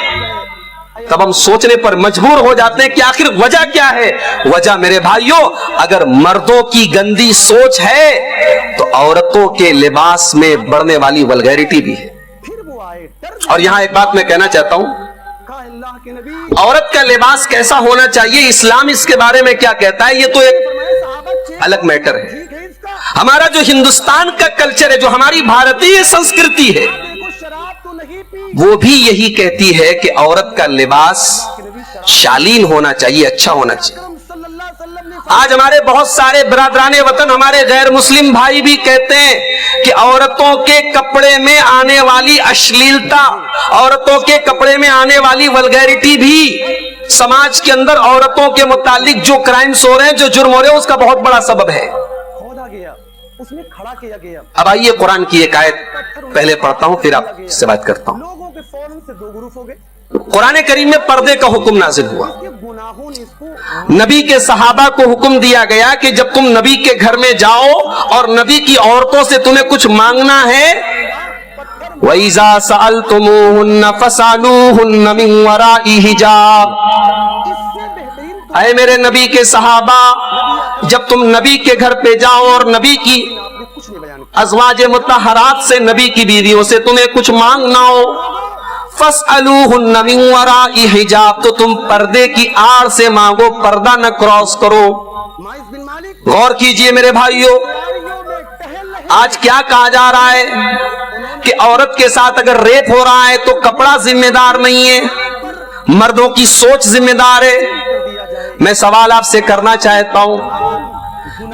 तब हम सोचने पर मजबूर हो जाते हैं कि आखिर वजह क्या है। वजह मेरे भाइयों, अगर मर्दों की गंदी सोच है तो औरतों के लिबास में बढ़ने वाली वल्गैरिटी भी है। फिर वो आए और यहां एक बात मैं कहना चाहता हूं, अल्लाह के नबी औरत का लिबास कैसा होना चाहिए, इस्लाम इसके बारे में क्या कहता है, ये तो एक अलग मैटर है। ठीक है, इसका हमारा जो हिंदुस्तान का कल्चर है, जो हमारी भारतीय संस्कृति है, देखो शराब तो नहीं पी, वो भी यही कहती है कि औरत का लिबास शालीन होना चाहिए, अच्छा होना चाहिए। सल्लल्लाहु अलैहि वसल्लम ने आज हमारे बहुत सारे बिरादराने वतन, हमारे गैर मुस्लिम भाई भी कहते हैं कि औरतों के कपड़े में आने वाली अश्लीलता, औरतों के कपड़े में आने वाली वल्गैरिटी भी समाज के अंदर औरतों के मुतालिक जो क्राइम्स हो रहे हैं, जो जुर्म हो रहे हैं, उसका बहुत बड़ा सबब है। खोदा गया, उसमें खड़ा किया गया। अब आइए कुरान की एक आयत पहले पढ़ता हूं, फिर आपसे बात करता हूं। लोगों के फौरन से दो ग्रुप हो गए। कुरान करीम में पर्दे का हुक्म नाजिल हुआ। इसके गुनाहों ने इसको नबी के सहाबा को हुक्म दिया गया कि जब तुम नबी के घर में जाओ और नबी की औरतों से तुम्हें कुछ मांगना है, वइज़ा सअलतुमूहुन्ना फसअलूहुन्ना मिन वराइ हिजाब। इससे बेहतरीन तो ऐ मेरे नबी के सहाबा, जब तुम नबी के घर पे जाओ और नबी की आपने कुछ नहीं बयान किया। अज़वाजे मुतहरात से, नबी की बीवियों से तुम्हें कुछ मांगना हो, फसअलूहुन्ना मिन वराइ हिजाब, तो तुम पर्दे की आड़ से मांगो, पर्दा न क्रॉस करो। माइस बिन मालिक गौर कीजिए मेरे भाइयों, तैयारियों में टहल रहे आज क्या कहा जा रहा है कि औरत के साथ अगर रेप हो रहा है तो कपड़ा जिम्मेदार नहीं है, मर्दों की सोच जिम्मेदार है। कर दिया जाए। मैं सवाल आपसे करना चाहता हूं,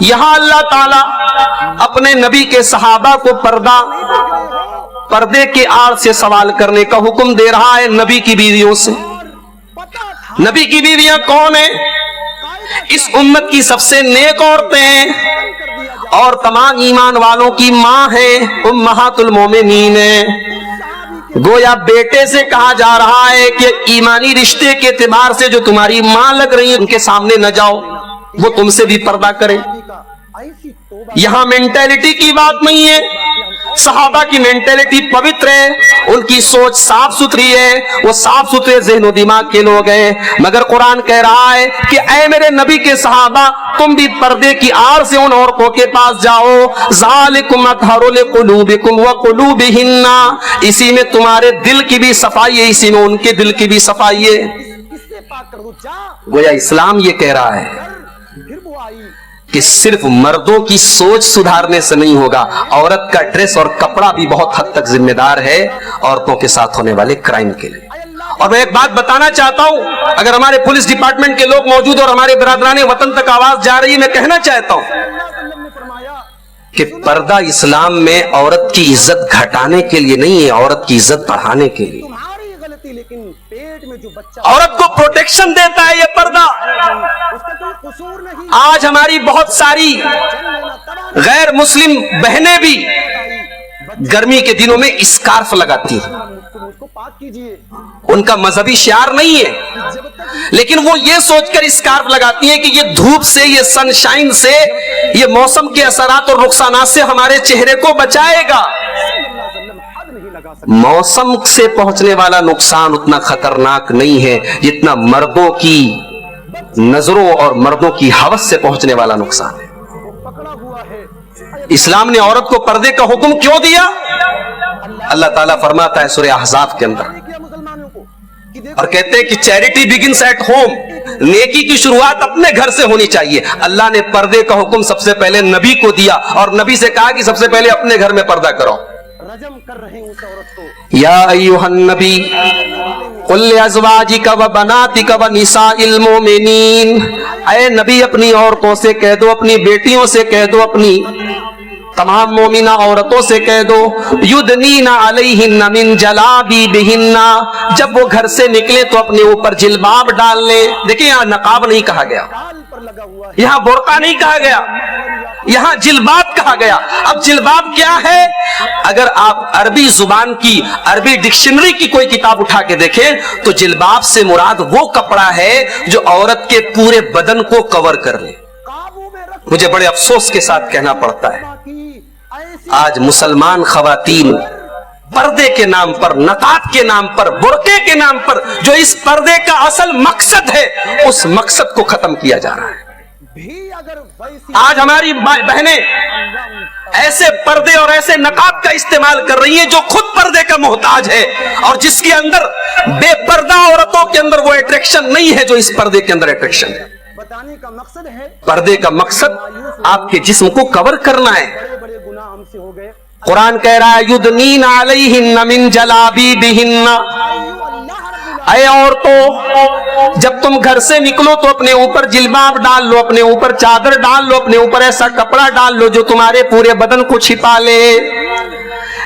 यहां अल्लाह ताला अपने नबी के सहाबा को पर्दे के आड़ से सवाल करने का हुक्म दे रहा है नबी की बीवियों से। पता था नबी की बीवियां कौन है? इस उम्मत की सबसे नेक औरतें हैं कर दिया जाए। और तमाम ईमान वालों की मां है, उम्महातुल मोमिनीन है। गोया बेटे से कहा जा रहा है कि ईमानी रिश्ते के एतबार से जो तुम्हारी मां लग रही है उनके सामने न जाओ, वो तुमसे भी पर्दा करें। ऐसी तौबा यहां मेंटेलिटी की बात नहीं है, सहाबा की मेंटेलिटी पवित्र है, उनकी सोच साफ सुथरी है, वो साफ सुथरे ज़हन और दिमाग के लोग हैं। मगर कुरान कह रहा है कि ऐ मेरे नबी के सहाबा, तुम भी पर्दे की आड़ से उन औरतों के पास जाओ। ज़ालिकुम अत्हरु लिकुलूबिकुम व कुलूबिहिन्ना, इसी में तुम्हारे दिल की भी सफाई है, इसी में उनके दिल की भी सफाई है। किससे पाक कर दो, जा गोया इस्लाम ये कह रहा है फिर वो आई। कि सिर्फ मर्दों की सोच सुधारने से नहीं होगा, औरत का ड्रेस और कपड़ा भी बहुत हद तक जिम्मेदार है औरतों के साथ होने वाले क्राइम के लिए। और मैं एक बात बताना चाहता हूं, अगर हमारे पुलिस डिपार्टमेंट के लोग मौजूद और हमारे बिरादराने वतन तक आवाज जा रही है, मैं कहना चाहता हूं ने फरमाया कि पर्दा इस्लाम में औरत की इज्जत घटाने के लिए नहीं है, औरत की इज्जत बढ़ाने के लिए। तुम्हारी गलती, लेकिन पेट में जो बच्चा औरत को प्रोटेक्शन देता है ये पर्दा। उसका कोई कसूर नहीं। आज हमारी बहुत सारी गैर मुस्लिम बहनें भी गर्मी के दिनों में स्कार्फ लगाती हैं। तुम उसको पाक कीजिए। उनका मजहबी शियार नहीं है, जब तक لیکن وہ یہ سوچ کر اسکارف لگاتی ہیں کہ یہ دھوپ سے، یہ سنشائن سے، یہ موسم کے اثرات اور نقصانات سے ہمارے چہرے کو بچائے گا۔ موسم سے پہنچنے والا نقصان اتنا خطرناک نہیں ہے جتنا مردوں کی نظروں اور مردوں کی ہوس سے پہنچنے والا نقصان ہے۔ اسلام نے عورت کو پردے کا حکم کیوں دیا؟ اللہ تعالیٰ فرماتا ہے سورہ احزاب کے اندر، اور کہتے ہیں کہ چیریٹی بگنس ایٹ ہوم، نیکی کی شروعات اپنے گھر سے ہونی چاہیے۔ اللہ نے پردے کا حکم سب سے پہلے نبی کو دیا، اور نبی سے کہا کہ سب سے پہلے اپنے گھر میں پردہ کرو۔ یا ایھا النبی قل لازواجک وبناتک ونساء المؤمنین، اے نبی اپنی عورتوں سے کہہ دو، اپنی بیٹیوں سے کہہ دو، اپنی تمام مومنہ عورتوں سے کہہ دو، یدنین علیہن من جلابیبہن، جب وہ گھر سے نکلے تو اپنے اوپر جلباب ڈال لیں۔ دیکھیں یہاں نقاب نہیں کہا گیا، یہاں برقع نہیں کہا گیا، یہاں جلباب کہا گیا۔ اب جلباب کیا ہے؟ اگر آپ عربی زبان کی، عربی ڈکشنری کی کوئی کتاب اٹھا کے دیکھیں تو جلباب سے مراد وہ کپڑا ہے جو عورت کے پورے بدن کو کور کر لے۔ مجھے بڑے افسوس کے ساتھ کہنا پڑتا ہے، آج مسلمان خواتین پردے کے نام پر، نقاب کے نام پر، برقعے کے نام پر، جو اس پردے کا اصل مقصد ہے، اس مقصد کو ختم کیا جا رہا ہے۔ آج ہماری بہنیں ایسے پردے اور ایسے نقاب کا استعمال کر رہی ہیں جو خود پردے کا محتاج ہے، اور جس کے اندر بے پردہ عورتوں کے اندر وہ اٹریکشن نہیں ہے جو اس پردے کے اندر اٹریکشن ہے۔ بتانے کا مقصد ہے، پردے کا مقصد آپ کے جسم کو کور کرنا ہے۔ بڑے بڑے گناہ ہم سے ہو گئے۔ قرآن کہہ رہا ہے یدنین علیہن من جلابیبہن، اے عورتوں جب تم گھر سے نکلو تو اپنے اوپر جلباب ڈال لو، اپنے اوپر چادر ڈال لو، اپنے اوپر ایسا کپڑا ڈال لو جو تمہارے پورے بدن کو چھپا لے۔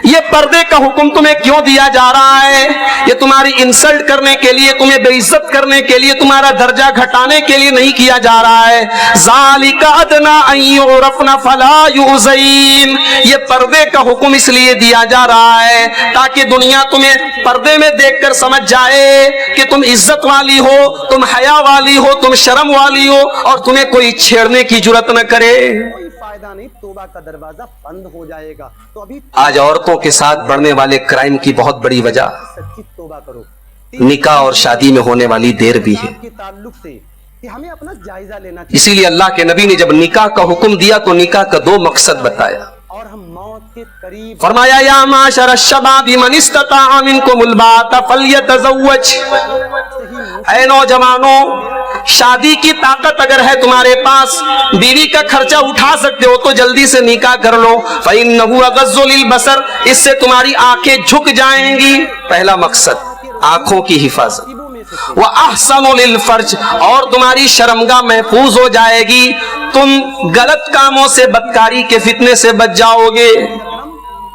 یہ پردے کا حکم تمہیں کیوں دیا جا رہا ہے؟ یہ تمہاری انسلٹ کرنے کے لیے، تمہیں بے عزت کرنے کے لیے، تمہارا درجہ گھٹانے کے لیے نہیں کیا جا رہا ہے۔ ذالک ادنی ان یعرفن فلا یؤذین، یہ پردے کا حکم اس لیے دیا جا رہا ہے تاکہ دنیا تمہیں پردے میں دیکھ کر سمجھ جائے کہ تم عزت والی ہو، تم حیا والی ہو، تم شرم والی ہو، اور تمہیں کوئی چھیڑنے کی جرات نہ کرے۔ کوئی فائدہ نہیں، توبہ کا دروازہ بند ہو جائے گا۔ تو ابھی آج عورتوں کے ساتھ بڑھنے والے کرائم کی بہت بڑی وجہ سچی توبہ کرو نکاح اور شادی میں ہونے والی دیر بھی ہے۔ کے تعلق سے کہ ہمیں اپنا جائزہ لینا چاہیے، اسی لیے اللہ کے نبی نے جب نکاح کا حکم دیا تو نکاح کا دو مقصد بتایا۔ اور ہم موت کے قریب فرمایا یا معاشر الشباب من استطاع منکم الباءۃ فلیتزوج، اے نوجوانوں شادی کی طاقت اگر ہے تمہارے پاس، بیوی کا خرچہ اٹھا سکتے ہو تو جلدی سے نکاح کر لو۔ فإنہ اغض للبصر، اس سے تمہاری آنکھیں جھک جائیں گی۔ پہلا مقصد آنکھوں کی حفاظت۔ وَأَحْسَنُ لِلْفَرْجِ، اور تمہاری شرمگاہ محفوظ ہو جائے گی، تم غلط کاموں سے، بدکاری کے فتنے سے بچ جاؤ گے۔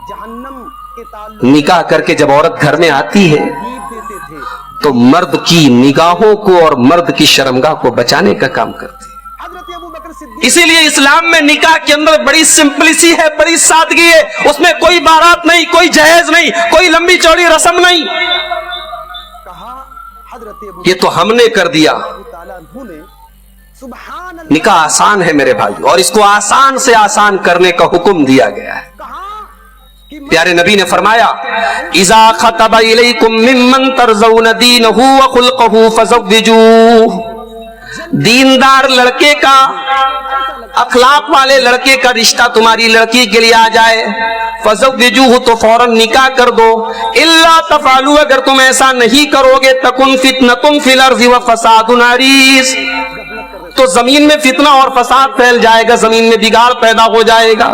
جہنم کے تعلق نکاح کر کے جب عورت گھر میں آتی ہے دیتے تھے۔ تو مرد کی نگاہوں کو اور مرد کی شرمگاہ کو بچانے کا کام کرتی ہے۔ حضرت ابو بکر صدیق اسی لیے اسلام میں نکاح کے اندر بڑی سمپلسی ہے، بڑی سادگی ہے، اس میں کوئی بارات نہیں، کوئی جہیز نہیں، کوئی لمبی چوڑی رسم نہیں۔ کہا حضرت ابو یہ تو ہم نے کر دیا۔ بکر تعالیٰ عنہ نے سبحان اللہ نکاح آسان ہے میرے بھائی، اور اس کو آسان سے آسان کرنے کا حکم دیا گیا ہے۔ کہا کہ پیارے نبی نے فرمایا اذا خطب الیکم ممن ترضون دینہ وخلقہ فزوجوہ، دیندار لڑکے کا، اخلاق والے لڑکے کا رشتہ تمہاری لڑکی کے لیے آ جائے، فزوجوہ تو فوراً نکاح کر دو۔ الا تفعلوا، اگر تم ایسا نہیں کرو گے، تکن فتنۃ فی الارض وفساد عریض، تو زمین میں فتنہ اور فساد پھیل جائے گا، زمین میں بگاڑ پیدا ہو جائے گا۔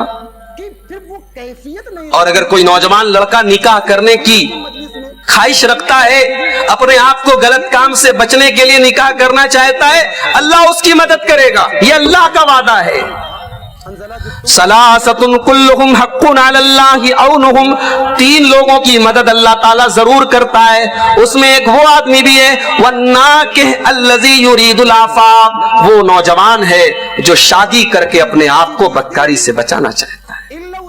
کہ پھر وہ کیفیت نہیں اور اگر کوئی نوجوان لڑکا نکاح کرنے کی مجلس میں خواہش رکھتا ہے، اپنے آپ کو غلط کام سے بچنے کے لیے نکاح کرنا چاہتا ہے، اللہ اس کی مدد کرے گا، یہ اللہ کا وعدہ ہے۔ انزلہ جو ثلاثۃ کلہم حق علی اللہ عونہم، تین لوگوں کی مدد اللہ تعالیٰ ضرور کرتا ہے، اس میں ایک وہ آدمی بھی ہے والناکح الذی یرید العفاف، وہ نوجوان ہے جو شادی کر کے اپنے آپ کو بدکاری سے بچانا چاہتا ہے۔ الا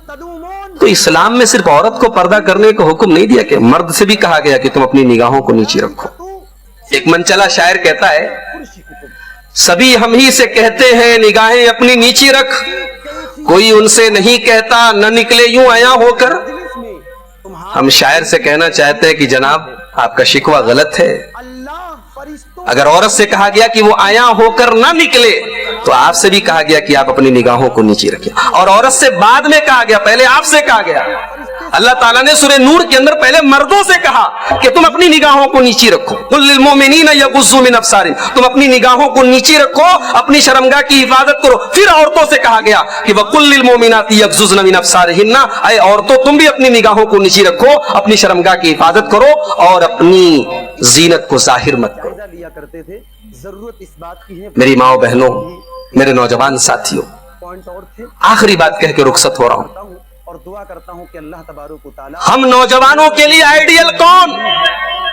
تدومون، تو اسلام میں صرف عورت کو پردہ کرنے کا حکم نہیں دیا کہ مرد سے بھی کہا گیا کہ تم اپنی نگاہوں کو نیچے رکھو۔ ایک منچلا شاعر کہتا ہے कुर्सी की तुम سبھی ہم ہی سے کہتے ہیں نگاہیں اپنی نیچی رکھ, کوئی ان سے نہیں کہتا نہ نکلے یوں آیا ہو کر. मजलिस में तुम्हारा ہم شاعر سے کہنا چاہتے ہیں کہ جناب آپ کا شکوہ غلط ہے. अल्लाह फरिश्तों اگر عورت سے کہا گیا کہ وہ آیا ہو کر نہ نکلے تو آپ سے بھی کہا گیا کہ آپ اپنی نگاہوں کو نیچی رکھیں. اور عورت سے بعد میں کہا گیا, پہلے آپ سے کہا گیا. اللہ تعالیٰ نے سورہ نور کے اندر پہلے مردوں سے کہا کہ تم اپنی نگاہوں کو نیچی رکھو. قل للمؤمنین یغضوا من ابصارہم, تم اپنی نگاہوں کو نیچی رکھو, اپنی شرمگاہ کی حفاظت کرو. پھر عورتوں سے کہا گیا کہ وقل للمؤمنات یغضضن من ابصارہن, اے عورتوں تم بھی اپنی نگاہوں کو نیچی رکھو, اپنی شرمگاہ کی حفاظت کرو اور اپنی زینت کو ظاہر مت کرو. جائزہ لیا کرتے تھے. ضرورت اس بات کی ہے میری ماں بہنوں, میرے نوجوان ساتھیوں, پوائنٹ اور تھے آخری بات کہہ کے رخصت ہو رہا ہوں. کرتا ہوں اور دعا کرتا ہوں کہ اللہ تبارک و تعالی ہم نوجوانوں کے لیے آئیڈیل کون؟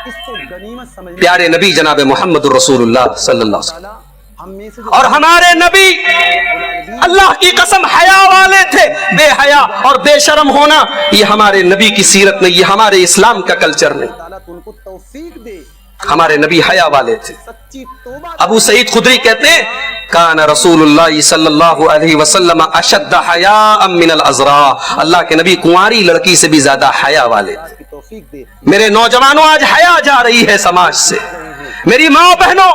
اس کو غنیمت سمجھ پیارے نبی جناب محمد رسول اللہ صلی اللہ علیہ وسلم. تعالی ہم میں سے جو اور ہمارے نبی اللہ کی قسم حیا والے تھے. بے حیا اور بے شرم ہونا یہ ہمارے نبی کی سیرت نہیں, یہ ہمارے اسلام کا کلچر نہیں. تعالی تو ان کو توفیق دے, ہمارے نبی حیا والے تھے. سچی توبہ ابو سعید خدری کہتے ہیں کان رسول اللہ صلی اللہ علیہ وسلم اشد حیاء من العذراء, اللہ کے نبی کنواری لڑکی سے بھی زیادہ حیا والے تھے. کی توفیق دے. میرے نوجوانوں آج حیا جا رہی ہے سماج سے. میری ماں بہنوں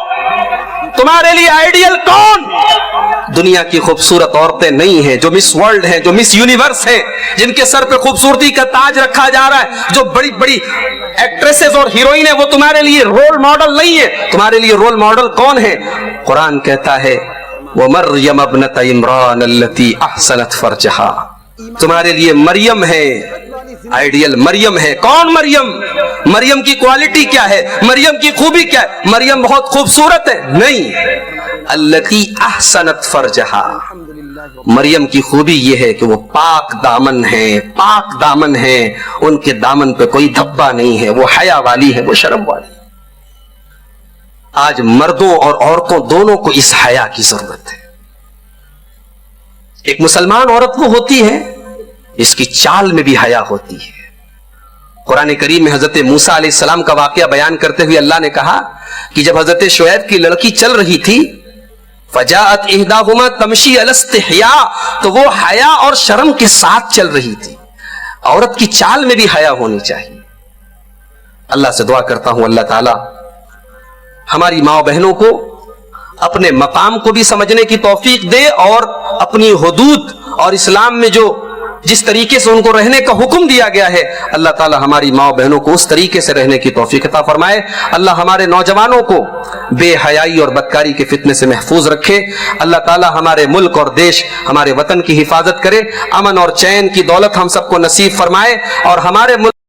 تمہارے لیے آئیڈیل کون؟ دنیا کی خوبصورت عورتیں نہیں ہیں جو مس ورلڈ ہیں, جو مس یونیورس ہیں, جن کے سر پہ خوبصورتی کا تاج رکھا جا رہا ہے, جو بڑی بڑی ایکٹریسز اور ہیروئن ہیں, وہ تمہارے لیے رول ماڈل نہیں ہے. تمہارے لیے رول ماڈل کون ہے؟ قرآن کہتا ہے وَمَرْيَمَ ابْنَتَ عِمْرَانَ الَّتِي أَحْسَنَتْ فَرْجَهَا, تمہارے لیے مریم ہے آئیڈیل. مریم ہے. کون مریم؟ مریم کی کوالٹی کیا ہے؟ مریم کی خوبی کیا ہے؟ مریم بہت خوبصورت ہے؟ نہیں. التی احسنت فرجہا, الحمدللہ مریم کی خوبی یہ ہے کہ وہ پاک دامن ہے, پاک دامن ہے, ان کے دامن پہ کوئی دھبا نہیں ہے, وہ حیا والی ہے, وہ شرم والی ہے. آج مردوں اور عورتوں دونوں کو اس حیا کی ضرورت ہے. ایک مسلمان عورت وہ ہوتی ہے اس کی چال میں بھی حیا ہوتی ہے. قرآن کریم میں حضرت موسیٰ علیہ السلام کا واقعہ بیان کرتے ہوئے اللہ نے کہا کہ جب حضرت شعیب کی لڑکی چل رہی تھی فجاءت احداہما تمشی علی استحیاء, تو وہ حیا اور شرم کے ساتھ چل رہی تھی. عورت کی چال میں بھی حیا ہونی چاہیے. اللہ سے دعا کرتا ہوں اللہ تعالی ہماری ماں بہنوں کو اپنے مقام کو بھی سمجھنے کی توفیق دے, اور اپنی حدود اور اسلام میں جو جس طریقے سے ان کو رہنے کا حکم دیا گیا ہے, اللہ تعالی ہماری ماں بہنوں کو اس طریقے سے رہنے کی توفیق عطا فرمائے. اللہ ہمارے نوجوانوں کو بے حیائی اور بدکاری کے فتنے سے محفوظ رکھے. اللہ تعالی ہمارے ملک اور دیش, ہمارے وطن کی حفاظت کرے. امن اور چین کی دولت ہم سب کو نصیب فرمائے, اور ہمارے ملک